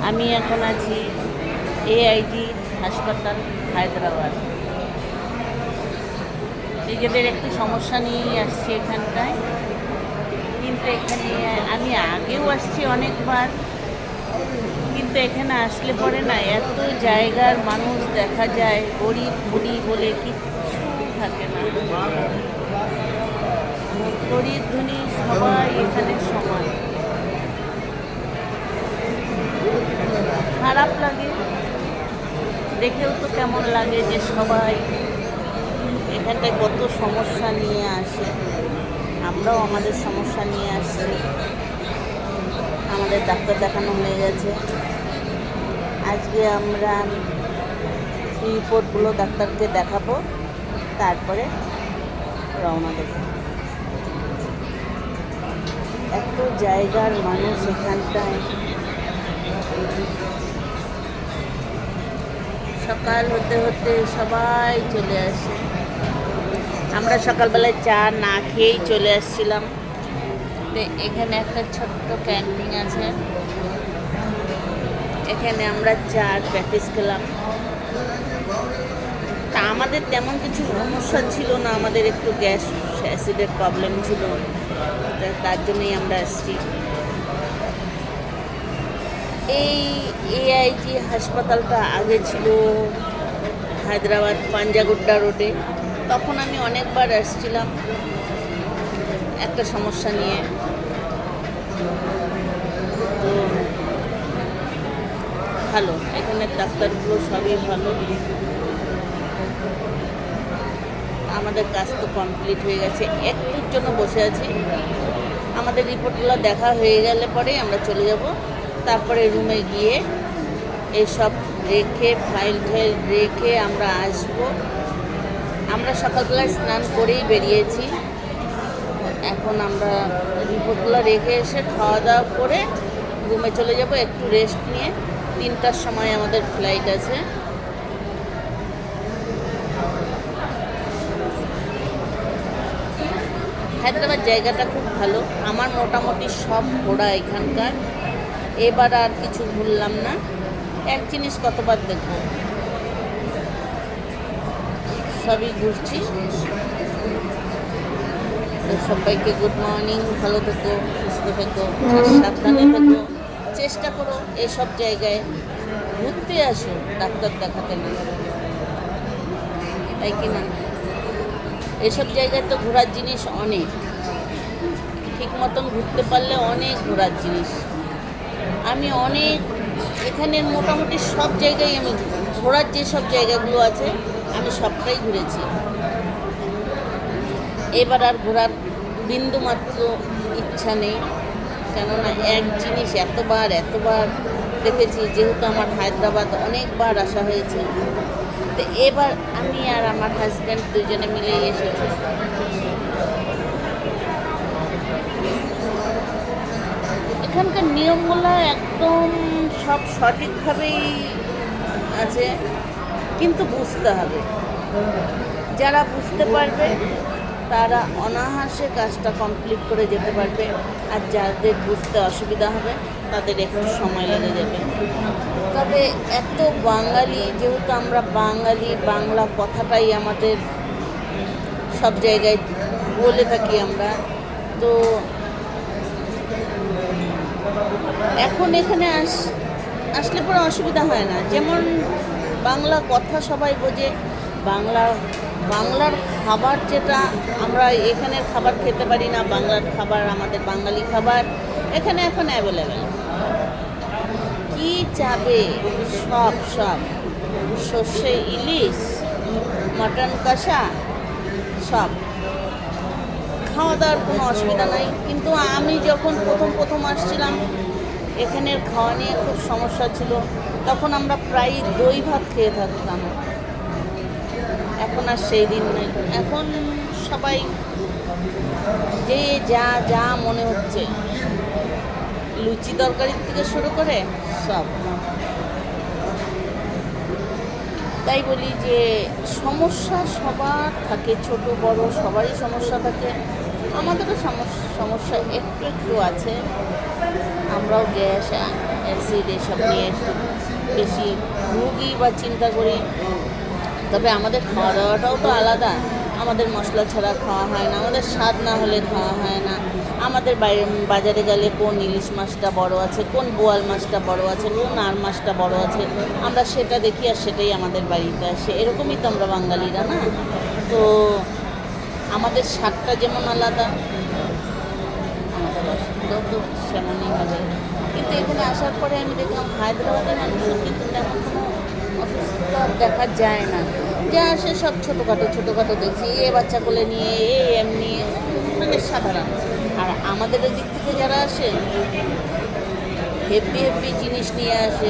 আমি এখন আছি এআইজি হাসপাতাল হায়দ্রাবাদ। নিজেদের একটু সমস্যা নিয়েই আসছি এখানটায়, কিন্তু এখানে আমি আগেও আসছি অনেকবার, কিন্তু এখানে আসলে পরে না এত জায়গার মানুষ দেখা যায়, গরিব ধনী বলে কিচ্ছু থাকে না। গরিব ধনী সবাই এখানে সমান। খারাপ লাগে, দেখেও তো কেমন লাগে যে সবাই এখানটায় কত সমস্যা নিয়ে আসে। আমরাও আমাদের সমস্যা নিয়ে আসছি। আমাদের ডাক্তার দেখানো হয়ে গেছে। আজকে আমরা রিপোর্টগুলো ডাক্তারকে দেখাবো, তারপরে রওনা দেব। এত জায়গার মানুষ এখানটায়। সকাল হতে হতে সবাই চলে আসে। আমরা সকালবেলায় চা না খেয়েই চলে আসছিলাম। তো এখানে একটা ছোট্ট ক্যান্টিন আছে, এখানে আমরা চার প্যাকেজ খেলাম। তা আমাদের তেমন কিছু সমস্যা ছিল না, আমাদের একটু গ্যাস অ্যাসিডের প্রবলেম ছিল, তার জন্যই আমরা আসছি। এই এআইজি হাসপাতালটা আগে ছিল হায়দ্রাবাদ পাঞ্জাগুড্ডা রোডে। তখন আমি অনেকবার আসছিলাম একটা সমস্যা নিয়ে। তো ভালো, এখানের ডাক্তারগুলো সবই ভালো। আমাদের কাজ তো কমপ্লিট হয়ে গেছে, একটুর জন্য বসে আছি। আমাদের রিপোর্টগুলো দেখা হয়ে গেলে পরে আমরা চলে যাব। তারপরে রুমে গিয়ে এইসব রেখে ফাইল ঠাইল রেখে আমরা আসব। আমরা সকালবেলায় স্নান করেই বেরিয়েছি। এখন আমরা রিপোর্টগুলো রেখে এসে খাওয়া দাওয়া করে রুমে চলে যাব, একটু রেস্ট নিয়ে। 3টার সময় আমাদের ফ্লাইট আছে। হায়দ্রাবাদ জায়গাটা খুব ভালো, আমার মোটামুটি সব ঘোরা এখানকার। এবার আর কিছু ভুললাম না। এক জিনিস কতবার দেখব, সবই ঘুরছি। তো সবাইকে গুড মর্নিং, ভালো থেকো, সুস্থ থেকো, সাবধানে থেকো। চেষ্টা করো এসব জায়গায় ঘুরতে আসো, ডাক্তার দেখাতে না, তাই কি না? এসব জায়গায় তো ঘোরার জিনিস অনেক, ঠিক মতন ঘুরতে পারলে অনেক ঘোরার জিনিস। আমি অনেক এখানের মোটামুটি সব জায়গায় আমি ঘোরার যেসব জায়গাগুলো আছে আমি সবটাই ঘুরেছি। এবার আর ঘোরার বিন্দুমাত্র ইচ্ছা নেই, কেননা এক জিনিস এতবার দেখেছি, যেহেতু আমার হায়দ্রাবাদ অনেকবার আসা হয়েছে। তো এবার আমি আর আমার হাজব্যান্ড দুজনে মিলেই এসেছি। এখানকার নিয়মগুলো একদম সব সঠিকভাবেই আছে, কিন্তু বুঝতে হবে। যারা বুঝতে পারবে তারা অনায়াসে কাজটা কমপ্লিট করে যেতে পারবে, আর যাদের বুঝতে অসুবিধা হবে তাদের একটু সময় লেগে যাবে। তবে এত বাঙালি, যেহেতু আমরা বাঙালি, বাংলা কথাটাই আমাদের সব জায়গায় বলে থাকি আমরা, তো এখন এখানে আসলে পরে অসুবিধা হয় না। যেমন বাংলা কথা সবাই বোঝে, বাংলার খাবার যেটা আমরা এখানের খাবার খেতে পারি না, বাংলার খাবার, আমাদের বাঙালি খাবার এখানে এখন অ্যাভেলেবেল। কি চাবে সব সর্ষে ইলিশ, মটন কষা, সব খাওয়া দাওয়ার কোনো অসুবিধা নাই। কিন্তু আমি যখন প্রথম আসছিলাম, এখানের খাওয়া নিয়ে খুব সমস্যা ছিল। তখন আমরা প্রায় দই ভাত খেয়ে থাকতাম। এখন আর সেই দিন নেই। এখন সবাই যে যা মনে হচ্ছে, লুচি তরকারির থেকে শুরু করে সব। তাই বলি যে সমস্যা সবার থাকে, ছোট বড় সবারই সমস্যা থাকে। আমাদেরও সমস্যা একটু আছে। আমরাও গ্যাস অ্যাসিড এসব নিয়ে একটু বেশি ভুগি বা চিন্তা করি। তবে আমাদের খাওয়া দাওয়াটাও তো আলাদা। আমাদের মশলা ছাড়া খাওয়া হয় না, আমাদের স্বাদ না হলে খাওয়া হয় না। আমাদের বাইরে বাজারে গেলে কোন ইলিশ মাছটা বড় আছে, কোন বোয়াল মাছটা বড় আছে, কোন আর মাছটা বড় আছে, আমরা সেটা দেখি আর সেটাই আমাদের বাড়িতে আসে। এরকমই তো আমরা বাঙালিরা, না? তো আমাদের স্বাদটা যেমন আলাদা, আমাদের অসুবিধাও তো সেমনই হবে। কিন্তু এখানে আসার পরে আমি দেখলাম হায়দ্রাবাদের মানুষের কিন্তু তেমন কোনো অসুস্থতা দেখা যায় না। যা আসে সব ছোটোখাটো দেখছি, বাচ্চা কোলে নিয়ে এমনি, মানে সাধারণ। আর আমাদের দিক থেকে যারা আসে হেভি জিনিস নিয়ে আসে,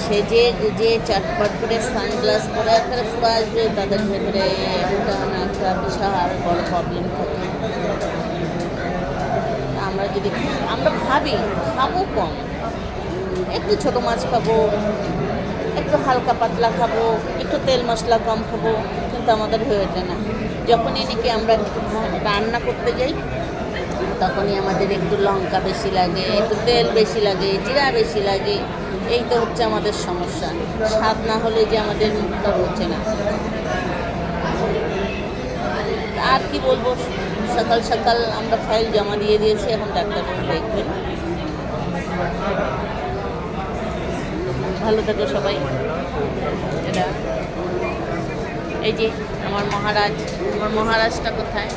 সেজে গুজে চটপট করে সানগ্লাস পরে একটা পুরো আসবে, তাদের ভেতরে একটা না একটা বিশাল বড় প্রবলেম থাকে। আমরা ভাবি খাবো কম, একটু ছোটো মাছ খাবো, একটু হালকা পাতলা খাবো, একটু তেল মশলা কম খাবো, কিন্তু আমাদের হয়ে ওঠে না। যখনই নাকি আমরা একটু রান্না করতে যাই, তখনই আমাদের একটু লঙ্কা বেশি লাগে, একটু তেল বেশি লাগে, জিরা বেশি লাগে। এই তো হচ্ছে আমাদের সমস্যা। স্বাদ না হলে যে আমাদের মুখটা হচ্ছে না। আর কি বলবো, সকাল সকাল আমরা ফাইল জমা দিয়ে দিয়েছি, এখন ডাক্তারবাবু দেখবেন। ভালো থাকো সবাই। এটা এই যে আমার মহারাজটা কোথায়?